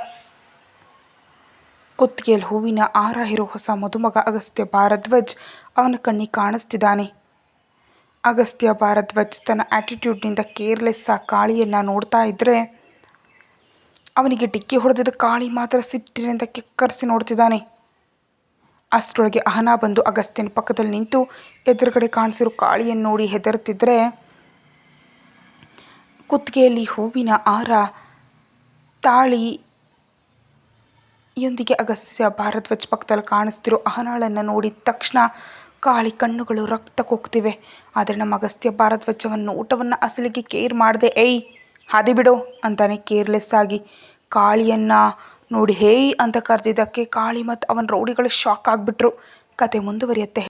ಕುತ್ತಿಗೆಯಲ್ಲಿ ಹೂವಿನ ಹಾರ ಇರೋ ಹೊಸ ಮದುಮಗ ಅಗಸ್ತ್ಯ ಭಾರದ್ವಾಜ್ ಅವನ ಕಣ್ಣಿಗೆ ಕಾಣಿಸ್ತಿದ್ದಾನೆ. ಅಗಸ್ತ್ಯ ಭಾರದ್ವಾಜ್ ತನ್ನ ಆ್ಯಟಿಟ್ಯೂಡ್ನಿಂದ ಕೇರ್ಲೆಸ್ ಆಗಿ ಕಾಳಿಯನ್ನು ನೋಡ್ತಾ ಇದ್ದರೆ ಅವನಿಗೆ ಡಿಕ್ಕಿ ಹೊಡೆದಿದ್ದ ಕಾಳಿ ಮಾತ್ರ ಸಿಟ್ಟಿನಿಂದ ಕೆಕ್ಕರಿಸಿ ನೋಡ್ತಿದ್ದಾನೆ. ಅಷ್ಟರೊಳಗೆ ಅಹನಾ ಬಂದು ಅಗಸ್ತ್ಯನ ಪಕ್ಕದಲ್ಲಿ ನಿಂತು ಎದುರುಗಡೆ ಕಾಣಿಸಿರೋ ಕಾಳಿಯನ್ನು ನೋಡಿ ಹೆದರ್ತಿದ್ರೆ ಕುತ್ತಿಗೆಯಲ್ಲಿ ಹೂವಿನ ಹಾರ ತಾಳಿಯೊಂದಿಗೆ ಅಗಸ್ತ್ಯ ಭಾರದ್ವಾಜ್ ಪಕ್ಕದಲ್ಲಿ ಕಾಣಿಸ್ತಿರೋ ಅಹನಾಳನ್ನು ನೋಡಿದ ತಕ್ಷಣ ಕಾಳಿ ಕಣ್ಣುಗಳು ರಕ್ತಕ್ಕೆ ಹೋಗ್ತಿವೆ. ಆದರೆ ನಮ್ಮ ಅಗಸ್ತ್ಯ ಭಾರದ್ವಾಜ್ ಅವನ ನೋಟವನ್ನು ಅಸಲಿಗೆ ಕೇರ್ ಮಾಡದೆ ಏಯ್ ಹಾದಿ ಬಿಡು ಅಂತಾನೆ ಕೇರ್ಲೆಸ್ ಆಗಿ. ಕಾಳಿಯನ್ನು ನೋಡಿ ಹೇಯ್ ಅಂತ ಕರೆದಿದ್ದಕ್ಕೆ ಕಾಳಿ ಮತ್ತು ಅವನ ರೌಡಿಗಳು ಶಾಕ್ ಆಗಿಬಿಟ್ರು. ಕತೆ ಮುಂದುವರಿಯುತ್ತೆ.